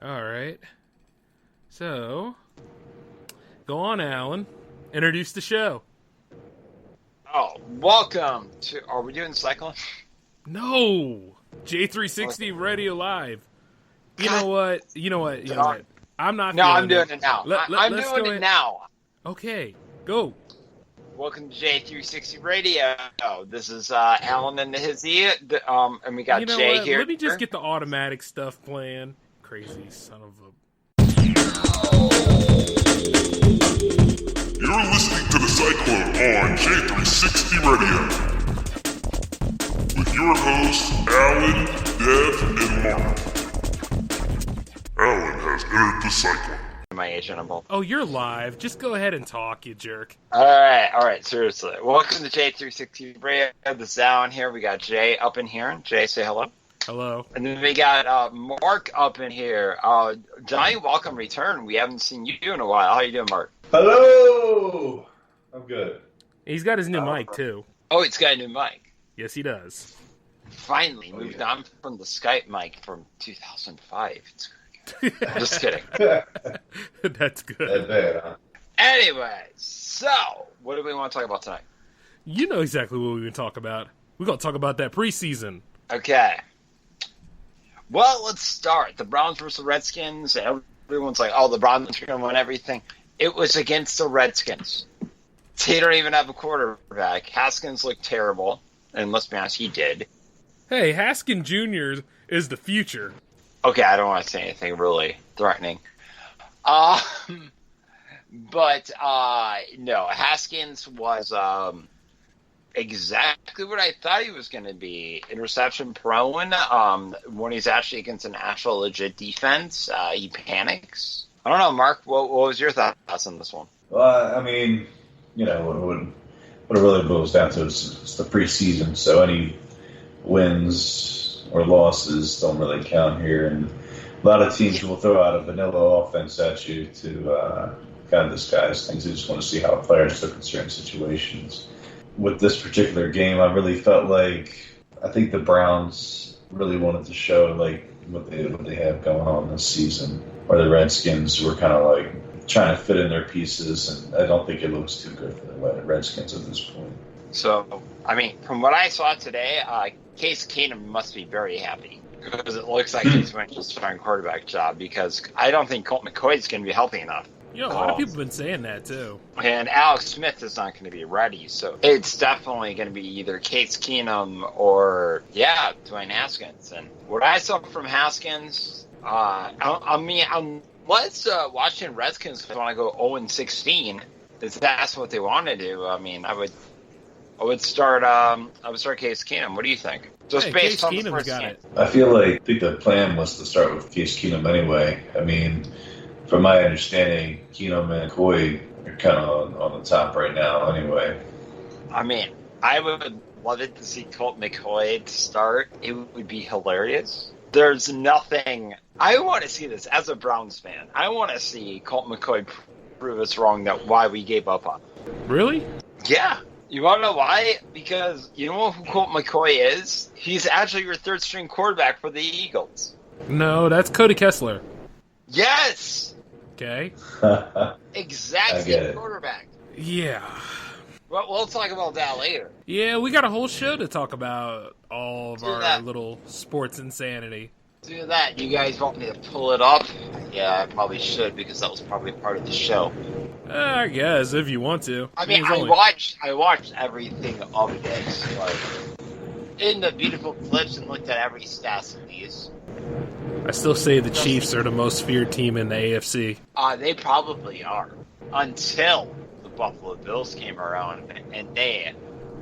All right. So, go on, Alan. Introduce the show. Oh, welcome to... Are we doing Cyclone? No! J360 Radio Live. You know what? I'm not I'm doing it now. I'm doing it now. Okay, go. Welcome to J360 Radio. This is Alan and hizzy, and we got Jay what? here. Let me just get the automatic stuff playing. Crazy son of a... You're listening to the Cyclone on J360 Radio with your hosts, Alan, Dev, and Mark. Alan has entered the Cyclone. My agent on both. Oh, you're live. Just go ahead and talk, you jerk. All right, seriously. Welcome to J360 Radio. This is Alan here. We got Jay up in here. Jay, say hello. Hello. And then we got Mark up in here. Johnny, welcome return. We haven't seen you in a while. How you doing, Mark? Hello! I'm good. He's got his new mic, too. Oh, he's got a new mic. Yes, he does. Finally moved on from the Skype mic from 2005. Just kidding. That's good. That bad, huh? Anyway, so what do we want to talk about tonight? You know exactly what we're going to talk about. We're going to talk about that preseason. Okay. Well, let's start. The Browns versus the Redskins. Everyone's like, oh, the Browns are going to win everything. It was against the Redskins. They don't even have a quarterback. Haskins looked terrible. And let's be honest, he did. Hey, Haskins Jr. is the future. Okay, I don't want to say anything really threatening. But no, Haskins was exactly what I thought he was going to be. Interception prone. When he's actually against an actual legit defense, he panics. I don't know, Mark, what was your thoughts on this one? Well, I mean, what it really boils down to is the preseason, so any wins or losses don't really count here, and a lot of teams will throw out a vanilla offense at you to kind of disguise things. They just want to see how players look in certain situations. With this particular game, I really felt like I think the Browns really wanted to show like what they have going on this season, where the Redskins were kind of like trying to fit in their pieces, and I don't think it looks too good for the Redskins at this point. So, I mean, from what I saw today, Case Keenum must be very happy because it looks like he's winning the starting quarterback job, because I don't think Colt McCoy is going to be healthy enough. You know, a lot of people have been saying that, too. And Alex Smith is not going to be ready, so it's definitely going to be either Case Keenum or, Dwayne Haskins. And what I saw from Haskins, unless Washington Redskins want to go 0-16, if that's what they want to do, I mean, I would start Case Keenum. What do you think? Just hey, based Case on Keenum's the first got game. it. I think the plan was to start with Case Keenum anyway. I mean, from my understanding, Keenum and McCoy are kind of on the top right now anyway. I mean, I would love it to see Colt McCoy start. It would be hilarious. There's nothing... I want to see this as a Browns fan. I want to see Colt McCoy prove us wrong that why we gave up on him. Really? Yeah. You want to know why? Because you know who Colt McCoy is? He's actually your third-string quarterback for the Eagles. No, that's Cody Kessler. Yes! Okay. Exact same quarterback. Yeah. Well, we'll talk about that later. Yeah, we got a whole show to talk about all of our little sports insanity. Do that. You guys want me to pull it up? Yeah, I probably should, because that was probably part of the show. I guess, if you want to. I mean, I watched everything of this, like, in the beautiful clips, and looked at every stats of these. I still say the Chiefs are the most feared team in the AFC. They probably are. Until the Buffalo Bills came around, and they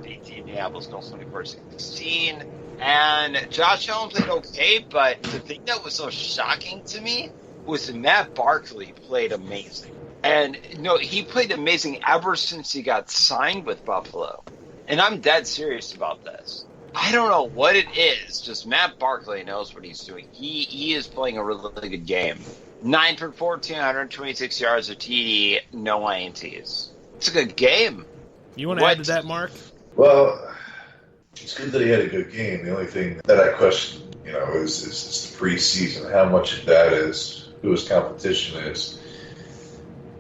beat the Indianapolis Colts 24-16. And Josh Allen played okay, but the thing that was so shocking to me was Matt Barkley played amazing. And, he played amazing ever since he got signed with Buffalo. And I'm dead serious about this. I don't know what it is, just Matt Barkley knows what he's doing. He is playing a really good game. 9 for 14, 126 yards of TD, no INTs. It's a good game. You want to add to that, Mark? Well, it's good that he had a good game. The only thing that I question, is the preseason. How much of that is who his competition is.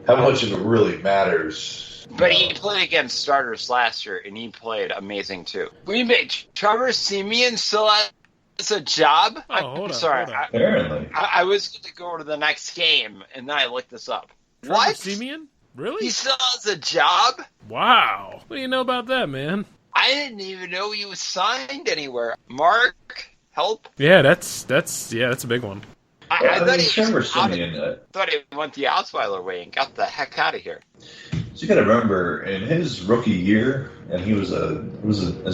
How much of it really matters. But he played against starters last year, and he played amazing, too. We made Trevor Siemian still has a job? Hold sorry. on. Apparently. I was going to go to the next game, and then I looked this up. Trevor What? Siemian? Really? He still has a job? Wow. What do you know about that, man? I didn't even know he was signed anywhere. Mark, help? Yeah, that's a big one. I thought Trevor he Siemian. thought he went the Osweiler way and got the heck out of here. So you got to remember, in his rookie year, and his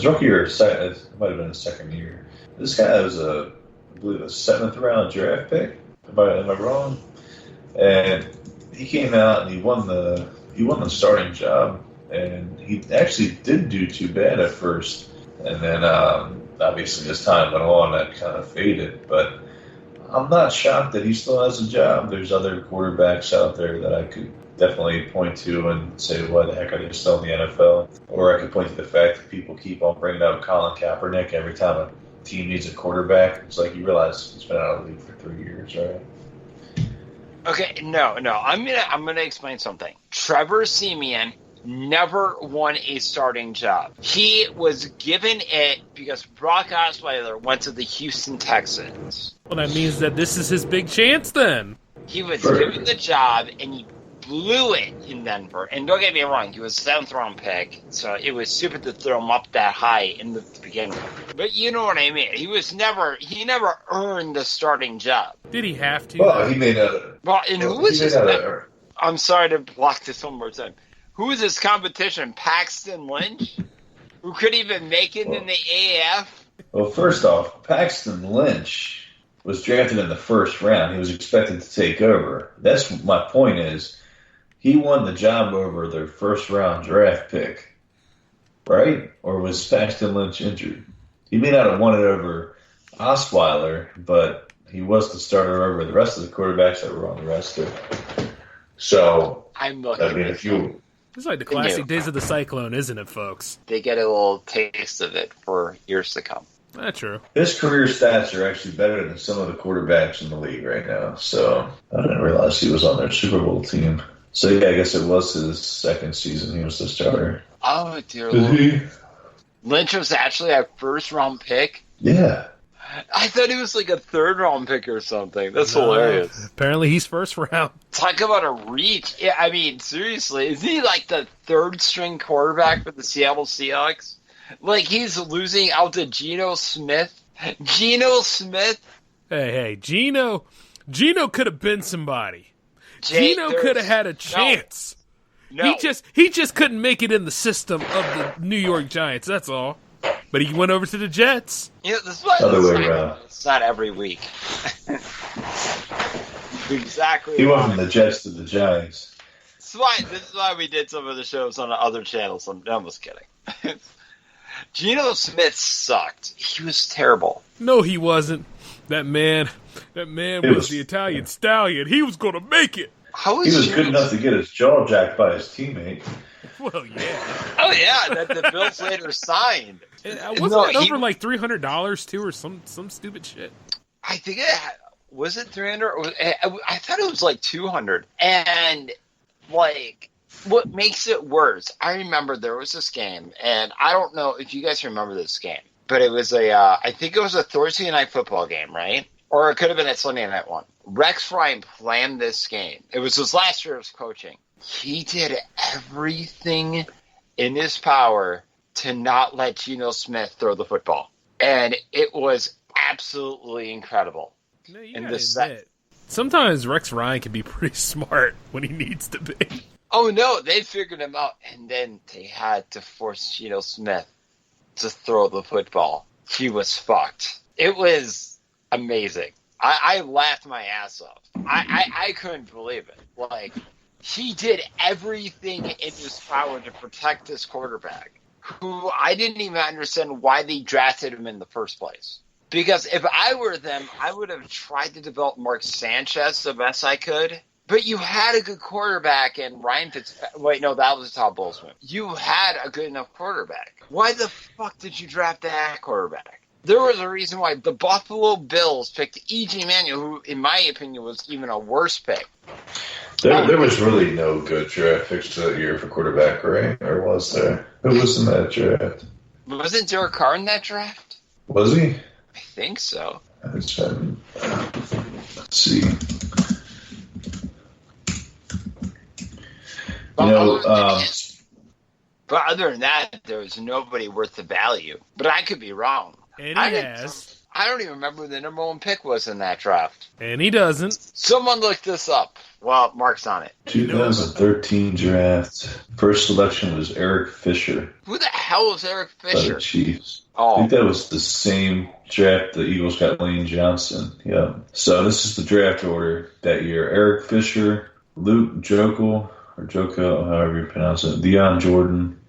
rookie year, it might have been his second year. This guy was I believe, a 7th round draft pick. Am I wrong? And he came out and he won the starting job, and he actually didn't do too bad at first. And then obviously as time went on, that kind of faded. But I'm not shocked that he still has a job. There's other quarterbacks out there that I could definitely point to and say, why the heck are they still in the NFL? Or I could point to the fact that people keep on bringing up Colin Kaepernick every time a team needs a quarterback. It's like you realize he's been out of the league for 3 years, right? Okay, no. I'm gonna explain something. Trevor Siemian never won a starting job. He was given it because Brock Osweiler went to the Houston Texans. Well, that means that this is his big chance then. He was given the job, and he blew it in Denver. And don't get me wrong, he was a 7th round pick, so it was stupid to throw him up that high in the beginning. But you know what I mean. He never earned the starting job. Did he have to? Well, he made a. Well, and who was his? I'm sorry to block this one more time. Who was his competition? Paxton Lynch, who couldn't even make it in the AAF. Well, first off, Paxton Lynch was drafted in the 1st round. He was expected to take over. That's my point is, he won the job over their 1st round draft pick, right? Or was Paxton Lynch injured? He may not have won it over Osweiler, but he was the starter over the rest of the quarterbacks that were on the roster. So, I'm looking. I mean, if you... It's like the classic days of the Cyclone, isn't it, folks? They get a little taste of it for years to come. That's true. His career stats are actually better than some of the quarterbacks in the league right now. So, I didn't realize he was on their Super Bowl team. So, yeah, I guess it was his 2nd season. He was the starter. Oh, dear Lord. Lynch was actually a 1st round pick? Yeah. I thought he was like a 3rd round pick or something. That's hilarious. Apparently he's 1st round. Talk about a reach. Yeah, I mean, seriously, is he like the 3rd string quarterback for the Seattle Seahawks? Like he's losing out to Geno Smith? Geno Smith? Hey, Geno could have been somebody. Geno could have had a chance. No. He just couldn't make it in the system of the New York Giants, that's all. But he went over to the Jets. Yeah, this is why Other way around. It's not every week. Exactly. He went from the Jets to the Giants. This is why we did some of the shows on the other channels. I'm just kidding. Geno Smith sucked. He was terrible. No, he wasn't. That man was the Italian stallion. He was going to make it. He was good enough to get his jaw jacked by his teammate. Well, yeah. Oh, yeah, that the Bills later signed. Wasn't it over like $300 too, or some stupid shit? I think was it 300? I thought it was like 200. And like, what makes it worse? I remember there was this game, and I don't know if you guys remember this game, but it was I think it was a Thursday night football game, right? Or it could have been a Sunday night one. Rex Ryan planned this game. It was his last year of coaching. He did everything in his power to not let Geno Smith throw the football. And it was absolutely incredible. No, you gotta admit, sometimes Rex Ryan can be pretty smart when he needs to be. Oh, no, they figured him out. And then they had to force Geno Smith to throw the football. He was fucked. It was amazing. I laughed my ass off. I couldn't believe it. Like, he did everything in his power to protect this quarterback, who I didn't even understand why they drafted him in the first place. Because if I were them, I would have tried to develop Mark Sanchez the best I could. But you had a good quarterback in Ryan Fitzpatrick. Wait, no, that was Todd Bowles. You had a good enough quarterback. Why the fuck did you draft that quarterback? There was a reason why the Buffalo Bills picked E.J. Manuel, who, in my opinion, was even a worse pick. There was really no good draft picks that year for quarterback, right? Or was there? Who was in that draft? Wasn't Derek Carr in that draft? Was he? I think so. Let's see. But other than that, there was nobody worth the value. But I could be wrong. And he has. I don't even remember who the number 1 pick was in that draft. And he doesn't. Someone look this up. Well, Mark's on it. 2013 draft. First selection was Eric Fisher. Who the hell was Eric Fisher? By the Chiefs. Oh. I think that was the same draft the Eagles got Lane Johnson. Yeah. So this is the draft order that year. Eric Fisher, Luke Jokel, or Joko, however you pronounce it, Deion Jordan,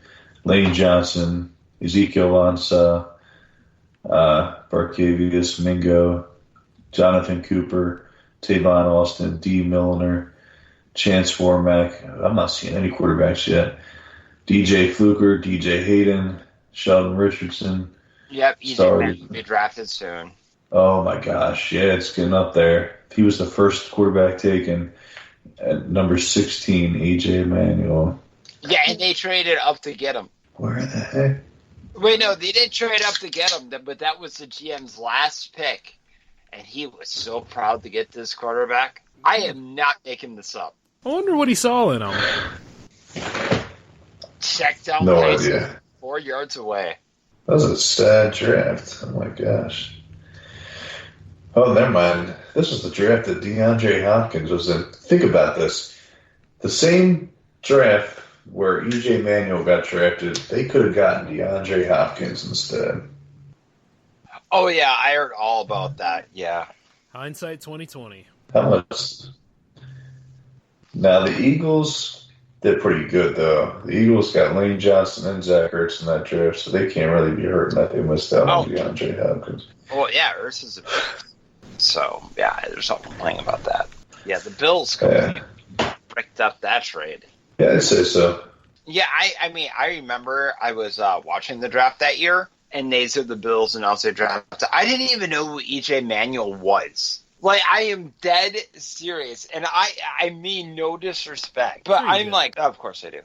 Lane Johnson, Ezekiel Ansah, Barkevius Mingo, Jonathan Cooper, Tavon Austin, D. Milliner, Chance Warmack. I'm not seeing any quarterbacks yet. DJ Fluker, DJ Hayden, Sheldon Richardson. Yep, EJ will be drafted soon. Oh my gosh, yeah, it's getting up there. He was the first quarterback taken at number 16, EJ Manuel. Yeah, and they traded up to get him. Where the heck? Wait, no, they didn't trade up to get him, but that was the GM's last pick. And he was so proud to get this quarterback. I am not making this up. I wonder what he saw in him. Check down No the idea. 4 yards away. That was a sad draft. Oh my gosh. Oh, never mind. This was the draft that DeAndre Hopkins was in. Think about this. The same draft where EJ Manuel got drafted, they could have gotten DeAndre Hopkins instead. Oh, yeah, I heard all about that, yeah. Hindsight 2020. How much? Now, the Eagles did pretty good, though. The Eagles got Lane Johnson and Zach Ertz in that draft, so they can't really be hurting that they missed out on DeAndre Hopkins. Well, yeah, Ertz is a beast. So, yeah, there's no complaining about that. Yeah, the Bills completely bricked up that trade. Yeah, I'd say so. Yeah, I mean, I remember I was watching the draft that year, and they said the Bills announced their draft. I didn't even know who E.J. Manuel was. Like, I am dead serious, and I mean no disrespect, but I'm like, of course I do.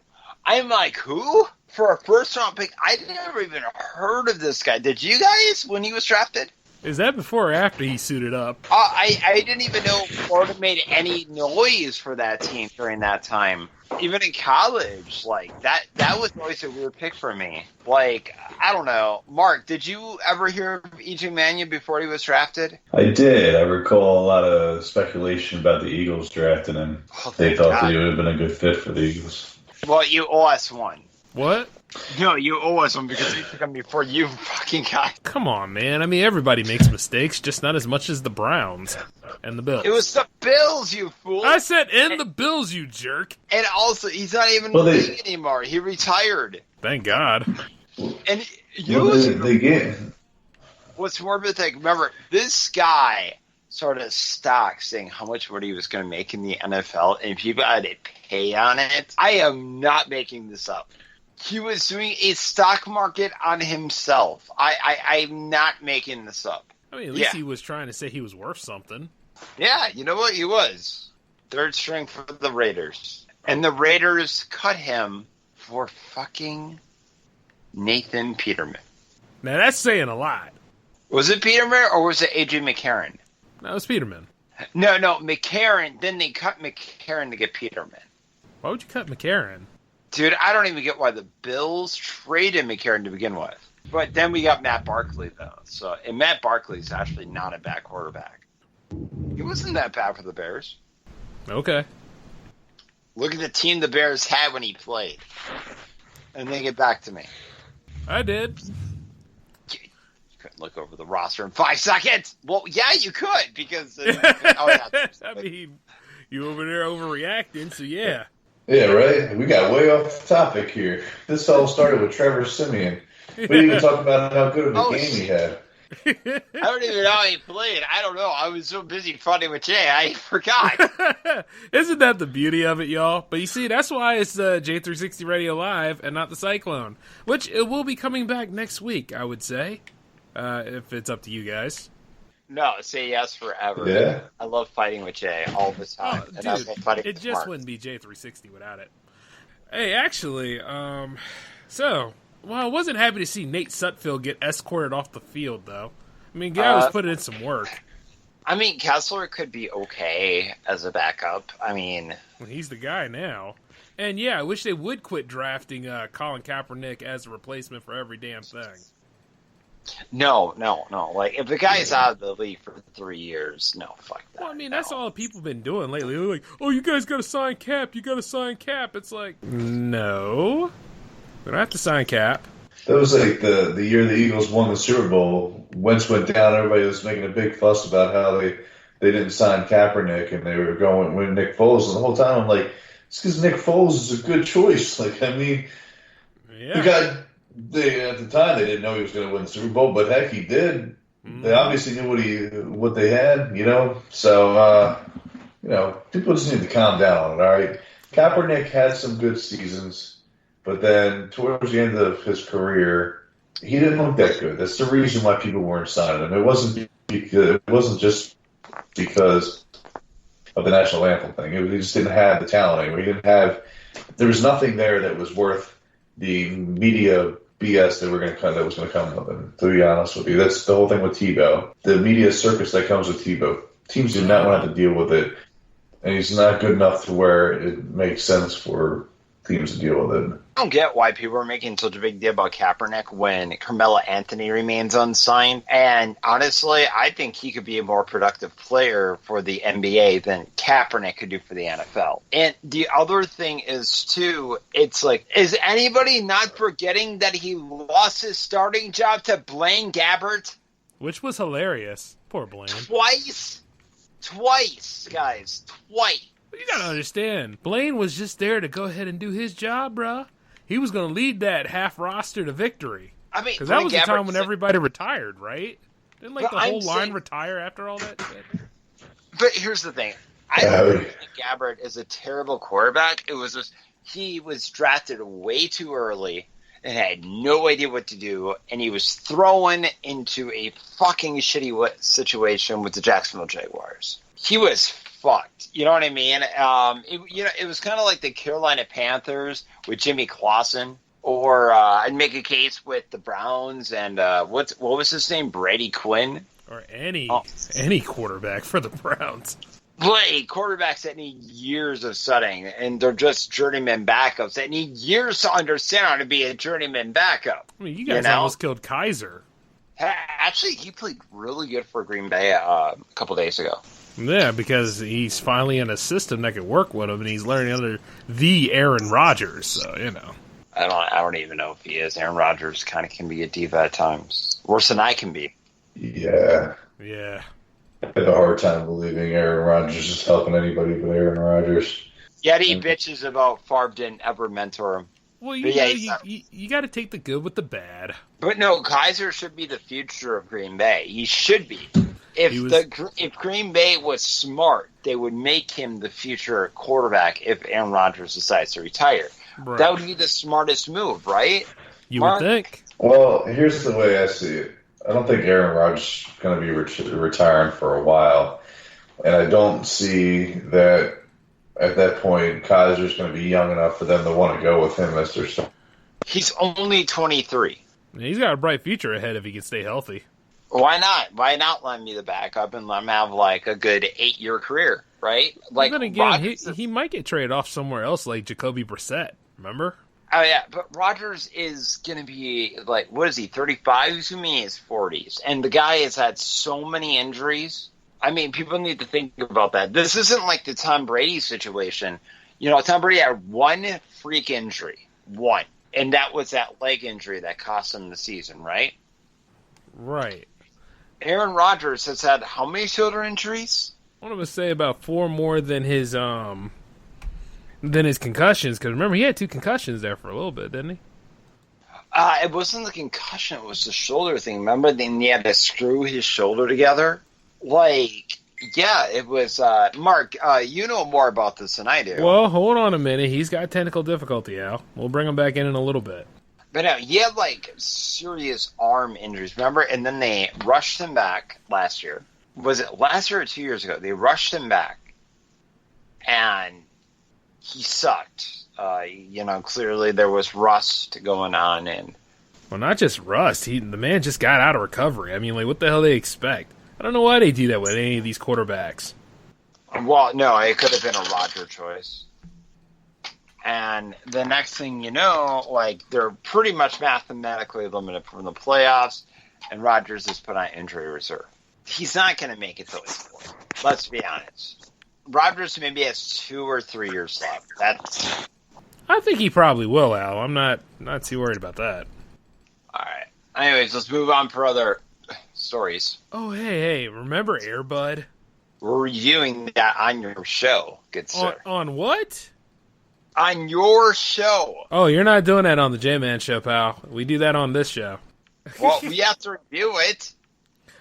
I'm like, who? For a first-round pick? I never even heard of this guy. Did you guys, when he was drafted? Is that before or after he suited up? I didn't even know Florida made any noise for that team during that time. Even in college, like, that was always a weird pick for me. Like, I don't know. Mark, did you ever hear of E.J. Manuel before he was drafted? I did. I recall a lot of speculation about the Eagles drafting him. They thought that he would have been a good fit for the Eagles. Well, you owe us one. What? No, you owe us one because he took him before you fucking got. Come on, man. I mean, everybody makes mistakes, just not as much as the Browns and the Bills. It was the Bills, you fool. I said, and the Bills, you jerk. And also, he's not even in the league anymore. He retired. Thank God. And what's more pathetic, remember, this guy sort of stock saying how much money he was going to make in the NFL, and people had to pay on it. I am not making this up. He was doing a stock market on himself. I'm not making this up. I mean, at least he was trying to say he was worth something. Yeah, you know what? He was. Third string for the Raiders. And the Raiders cut him for fucking Nathan Peterman. Now, that's saying a lot. Was it Peterman or was it A.J. McCarron? No, it was Peterman. No, McCarron. Then they cut McCarron to get Peterman. Why would you cut McCarron? Dude, I don't even get why the Bills traded McCarron to begin with. But then we got Matt Barkley, though. And Matt Barkley's actually not a bad quarterback. He wasn't that bad for the Bears. Okay. Look at the team the Bears had when he played. And then get back to me. I did. You couldn't look over the roster in 5 seconds. Well, yeah, you could, because... I mean, you over there overreacting, so yeah. Yeah, right? We got way off the topic here. This all started with Trevor Siemian. We didn't even talk about how good of a game he had. I don't even know how he played. I don't know. I was so busy fighting with Jay, I forgot. Isn't that the beauty of it, y'all? But you see, that's why it's J360 Radio Live and not the Cyclone, which it will be coming back next week, I would say. if it's up to you guys. No, say yes forever. Yeah. I love fighting with Jay all the time. Dude, it just wouldn't be J360 without it. Hey, actually, I wasn't happy to see Nate Sutfield get escorted off the field, though. I mean, guy was putting in some work. I mean, Kessler could be okay as a backup. I mean... Well, he's the guy now. And, yeah, I wish they would quit drafting Colin Kaepernick as a replacement for every damn thing. No. Like, if the guy's out of the league for 3 years, no, fuck that. Well, I mean, that's all people have been doing lately. They're like, oh, you guys got to sign Cap. You got to sign Cap. It's like, no. We don't have to sign Cap. That was like the year the Eagles won the Super Bowl. Wentz went down. Everybody was making a big fuss about how they didn't sign Kaepernick and they were going with Nick Foles. And the whole time I'm like, it's because Nick Foles is a good choice. Like, I mean, the guy... at the time, they didn't know he was going to win the Super Bowl, but heck, he did. They obviously knew what they had, you know. So, people just need to calm down. All right, Kaepernick had some good seasons, but then towards the end of his career, he didn't look that good. That's the reason why people weren't signing him. It wasn't just because of the national anthem thing. He just didn't have the talent anymore. There was nothing there that was worth the media BS that was going to come with him. To be honest with you, that's the whole thing with Tebow. The media circus that comes with Tebow. Teams do not want to deal with it, and he's not good enough to where it makes sense for teams to deal with it. I don't get why people are making such a big deal about Kaepernick when Carmelo Anthony remains unsigned. And honestly, I think he could be a more productive player for the NBA than Kaepernick could do for the NFL. And the other thing is, too, it's like, is anybody not forgetting that he lost his starting job to Blaine Gabbert? Which was hilarious. Poor Blaine. Twice, guys. Twice. You gotta understand, Blaine was just there to go ahead and do his job, bruh. He was gonna lead that half roster to victory. I mean, because that was the time when everybody retired, right? Didn't the whole line retire after all that shit? But here's the thing: I don't think Gabbert is a terrible quarterback. It was just he was drafted way too early and had no idea what to do, and he was thrown into a fucking shitty situation with the Jacksonville Jaguars. He was fucked. You know what I mean? It was kind of like the Carolina Panthers with Jimmy Clausen, or I'd make a case with the Browns and what was his name, Brady Quinn, or any quarterback for the Browns. Play quarterbacks that need years of studying, and they're just journeyman backups that need years to understand how to be a journeyman backup. I mean, you guys almost killed Kaiser. Actually, he played really good for Green Bay a couple days ago. Yeah, because he's finally in a system that can work with him, and he's learning under the Aaron Rodgers. So I don't even know if he is. Aaron Rodgers kind of can be a diva at times, worse than I can be. Yeah. I have a hard time believing Aaron Rodgers is helping anybody but Aaron Rodgers. Yet he bitches about Favre didn't ever mentor him. Well, you got to take the good with the bad. But no, Kaiser should be the future of Green Bay. He should be. If Green Bay was smart, they would make him the future quarterback if Aaron Rodgers decides to retire. Right. That would be the smartest move, right? You would think. Well, here's the way I see it. I don't think Aaron Rodgers is going to be retiring for a while. And I don't see that at that point Kaiser's going to be young enough for them to want to go with him as their starter. He's only 23. He's got a bright future ahead if he can stay healthy. Why not? Why not let me the backup and let him have like a good 8-year career, right? Like, then again, he might get traded off somewhere else, like Jacoby Brissett. Remember? Oh yeah, but Rodgers is gonna be like, what is he? 35? He's gonna be in his 40s, and the guy has had so many injuries. I mean, people need to think about that. This isn't like the Tom Brady situation. Tom Brady had one freak injury, and that was that leg injury that cost him the season, right? Right. Aaron Rodgers has had how many shoulder injuries? I want to say about 4 more than his concussions. Because remember, he had 2 concussions there for a little bit, didn't he? It wasn't the concussion; it was the shoulder thing. Remember, then he had to screw his shoulder together. It was. Mark, you know more about this than I do. Well, hold on a minute. He's got technical difficulty, Al. We'll bring him back in a little bit. But no, he had like serious arm injuries, remember? And then they rushed him back last year. Was it last year or 2 years ago? They rushed him back, and he sucked. Clearly there was rust going on, and well, not just rust. The man just got out of recovery. I mean, like, what the hell they expect? I don't know why they do that with any of these quarterbacks. Well, no, it could have been a Roger choice. And the next thing you know, like, they're pretty much mathematically eliminated from the playoffs, and Rodgers is put on injury reserve. He's not going to make it till he's 40. Let's be honest. Rodgers maybe has 2 or 3 years left. I think he probably will, Al. I'm not too worried about that. All right. Anyways, let's move on for other stories. Oh, hey, remember Air Bud? We're reviewing that on your show, good sir. On what? On your show. Oh, you're not doing that on the J-Man show, pal. We do that on this show. Well, we have to review it.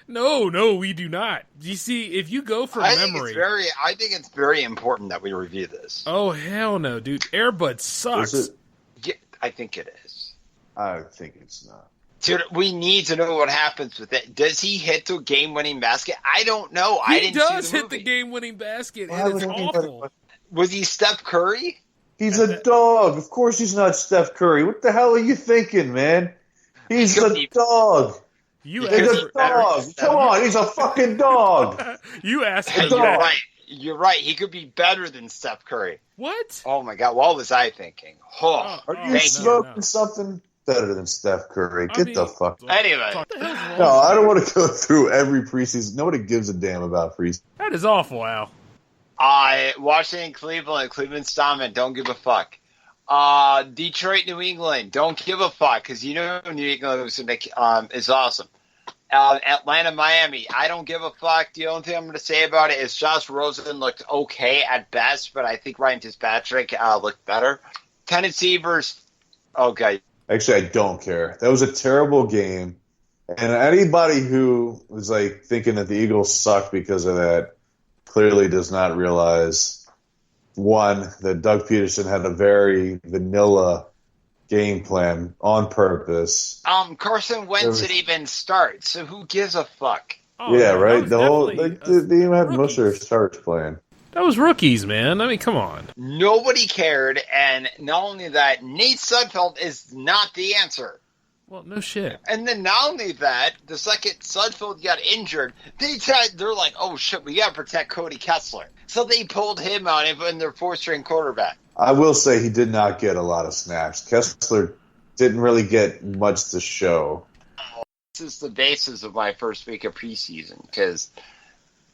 No, we do not. You see, if you go for memory... I think it's very important that we review this. Oh, hell no, dude. Air Bud sucks. Is it? Yeah, I think it is. I think it's not. Dude, we need to know what happens with it. Does he hit the game-winning basket? I don't know. He does hit the game-winning basket, and it's awful. Was he Steph Curry? He's a dog. Of course he's not Steph Curry. What the hell are you thinking, man? He's a dog. He's a dog. Come on, he's a fucking dog. You asked hey, You're right. He could be better than Steph Curry. What? Oh, my God. What was I thinking? Are you smoking something better than Steph Curry? Get the fuck. Anyway. No, I don't want to go through every preseason. Nobody gives a damn about preseason. That is awful, Al. Washington, Cleveland, Stoneman, don't give a fuck. Detroit, New England, don't give a fuck, because you know New England is awesome. Atlanta, Miami, I don't give a fuck. The only thing I'm going to say about it is Josh Rosen looked okay at best, but I think Ryan Fitzpatrick looked better. Tennessee versus... Okay. Actually, I don't care. That was a terrible game, and anybody who was like thinking that the Eagles suck because of that clearly does not realize, one, that Doug Peterson had a very vanilla game plan on purpose. Carson Wentz didn't even start, so who gives a fuck? Oh, yeah, right? The whole they even had rookies. most of their starts playing. That was rookies, man. I mean, come on. Nobody cared, and not only that, Nate Sudfeld is not the answer. Well, no shit. And then not only that, the second Sudfeld got injured, they're like, oh shit, we gotta protect Cody Kessler. So they pulled him out and put in their 4th-string quarterback. I will say he did not get a lot of snaps. Kessler didn't really get much to show. This is the basis of my first week of preseason, because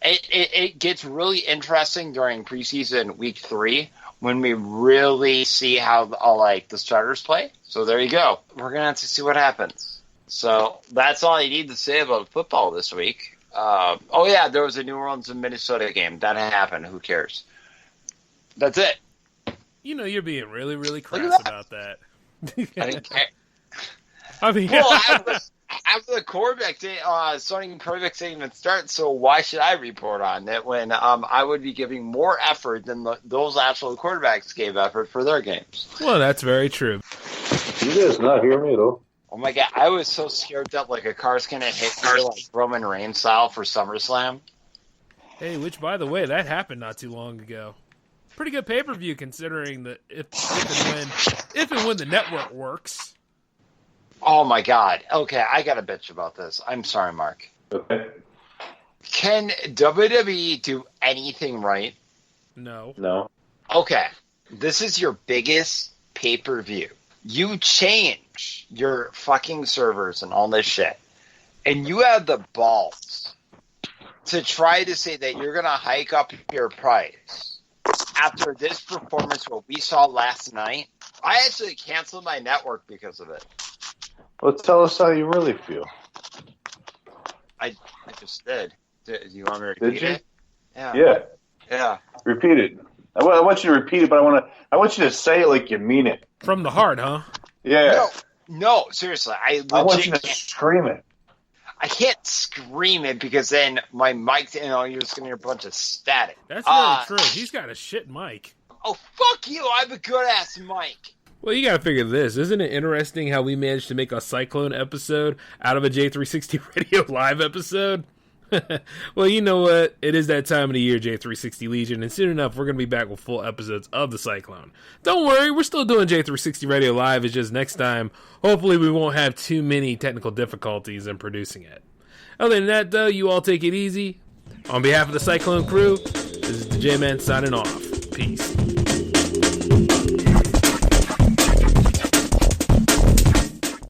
it gets really interesting during preseason week 3 when we really see how the starters play. So there you go. We're going to have to see what happens. So that's all I need to say about football this week. There was a New Orleans and Minnesota game. That happened. Who cares? That's it. You know, you're being really, really crass about that. I didn't care. I mean, well, after the quarterback starting quarterback didn't even start, so why should I report on it when I would be giving more effort than those actual quarterbacks gave effort for their games? Well, that's very true. You guys not hear me at all? Oh my God, I was so scared that like a car's gonna hit me like Roman Reigns style for SummerSlam. Hey, which by the way, that happened not too long ago. Pretty good pay-per-view considering that if and when the network works. Oh my God. Okay, I got a bitch about this. I'm sorry, Mark. Okay. Can WWE do anything right? No. Okay, this is your biggest pay-per-view. You change your fucking servers and all this shit, and you have the balls to try to say that you're going to hike up your price after this performance, what we saw last night. I actually canceled my network because of it. Well, tell us how you really feel. I just did. Do you want me to repeat it? Yeah. Repeat it. I want you to repeat it, but I want you to say it like you mean it. From the heart, huh? Yeah. No, seriously. I want you to scream it. I can't scream it because then my mic, you're just going to hear a bunch of static. That's very true. He's got a shit mic. Oh, fuck you. I have a good-ass mic. Well, you gotta figure this. Isn't it interesting how we managed to make a Cyclone episode out of a J360 Radio Live episode? Well, you know what? It is that time of the year, J360 Legion, and soon enough, we're going to be back with full episodes of the Cyclone. Don't worry, we're still doing J360 Radio Live. It's just next time, hopefully we won't have too many technical difficulties in producing it. Other than that, though, you all take it easy. On behalf of the Cyclone crew, this is the J-Man signing off. Peace.